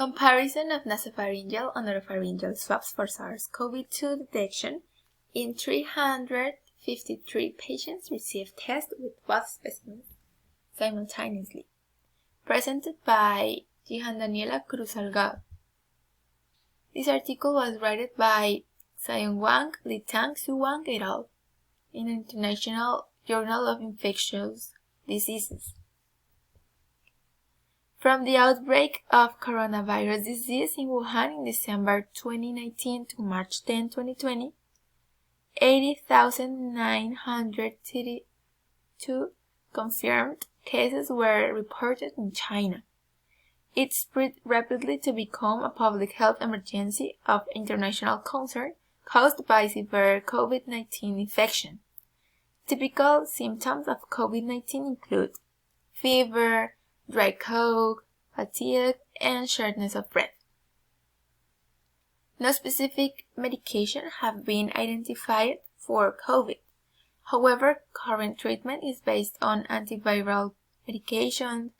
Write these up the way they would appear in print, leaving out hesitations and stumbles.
Comparison of nasopharyngeal and oropharyngeal swabs for SARS-CoV-2 detection in 353 patients received tests with both specimens simultaneously. Presented by Jihan Daniela Cruz Salgado. This article was written by Xiong Wang, Li Tang, Su Wang et al. In the International Journal of Infectious Diseases. From the outbreak of coronavirus disease in Wuhan in December 2019 to March 10, 2020, 80,932 confirmed cases were reported in China. It spread rapidly to become a public health emergency of international concern caused by severe COVID-19 infection. Typical symptoms of COVID-19 include fever, dry cough, fatigue, and shortness of breath. No specific medication have been identified for COVID. However, current treatment is based on antiviral medication,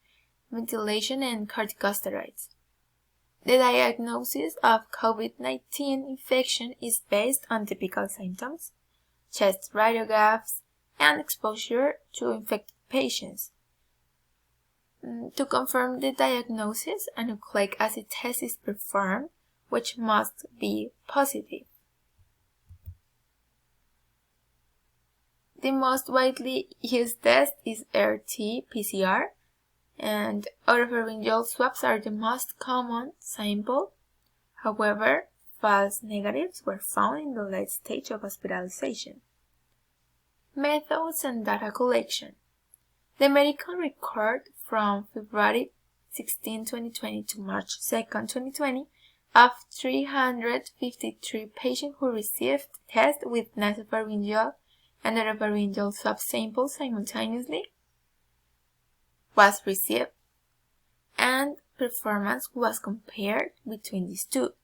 ventilation, and corticosteroids. The diagnosis of COVID-19 infection is based on typical symptoms, chest radiographs, and exposure to infected patients. To confirm the diagnosis, a nucleic acid test is performed, which must be positive. The most widely used test is RT-PCR, and oropharyngeal swabs are the most common sample. However, false negatives were found in the late stage of hospitalization. Methods and data collection. The medical record from February 16, 2020 to March 2, 2020 of 353 patients who received tests with nasopharyngeal and oropharyngeal swab samples simultaneously was received, and performance was compared between these two.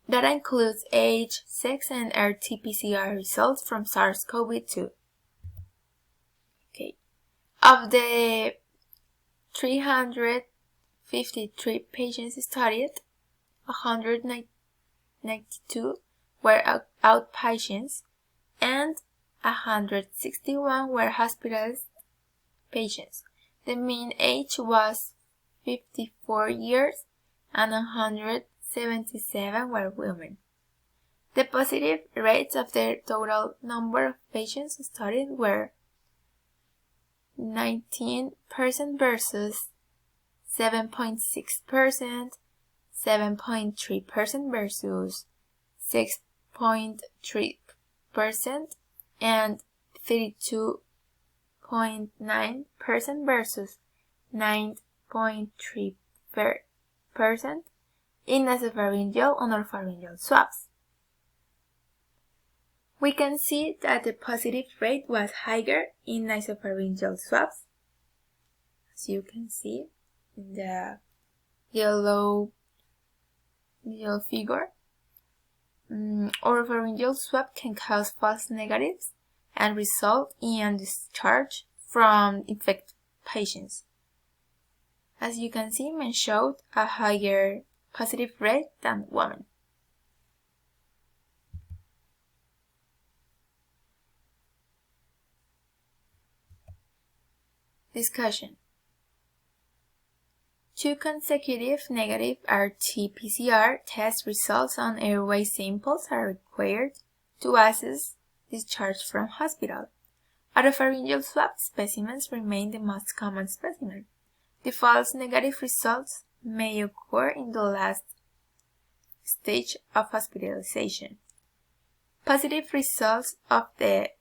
Data includes age, sex, and RT-PCR results from SARS-CoV-2. Of the 353 patients studied, 192 were outpatients and 161 were hospitalized patients. The mean age was 54 years and 177 were women. The positive rates of the total number of patients studied were 19% versus 7.6%, 7.3% versus 6.3%, and 32.9% versus 9.3% in nasopharyngeal and oropharyngeal swabs. We can see that the positive rate was higher in nasopharyngeal swabs, as you can see in the yellow figure. Oropharyngeal swab can cause false negatives and result in discharge from infected patients. As you can see, men showed a higher positive rate than women. Discussion. 2 consecutive negative RT-PCR test results on airway samples are required to assess discharge from hospital. Oropharyngeal swab specimens remain the most common specimen. The false negative results may occur in the last stage of hospitalization. Positive results of the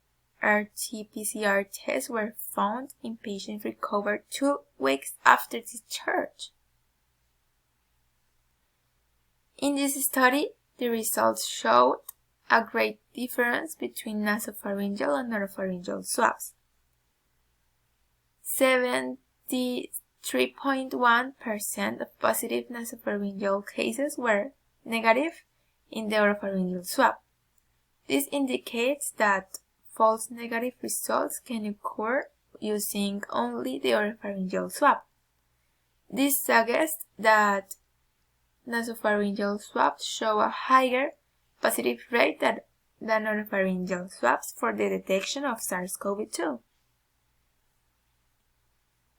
RT-PCR tests were found in patients recovered 2 weeks after discharge. In this study, the results showed a great difference between nasopharyngeal and oropharyngeal swabs. 73.1% of positive nasopharyngeal cases were negative in the oropharyngeal swab. This indicates that false negative results can occur using only the oropharyngeal swab. This suggests that nasopharyngeal swabs show a higher positive rate than oropharyngeal swabs for the detection of SARS-CoV-2.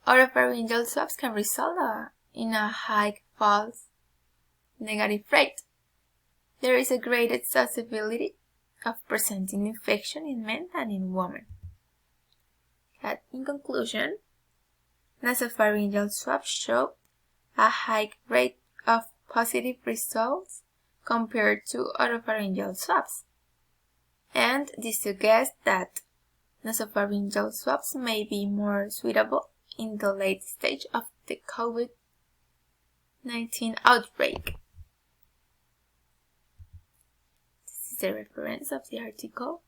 Oropharyngeal swabs can result in a high false negative rate. There is a greater susceptibility of presenting infection in men than in women. But in conclusion, nasopharyngeal swabs show a high rate of positive results compared to oropharyngeal swabs, and this suggests that nasopharyngeal swabs may be more suitable in the late stage of the COVID-19 outbreak. This is the reference of the article,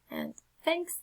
and thanks.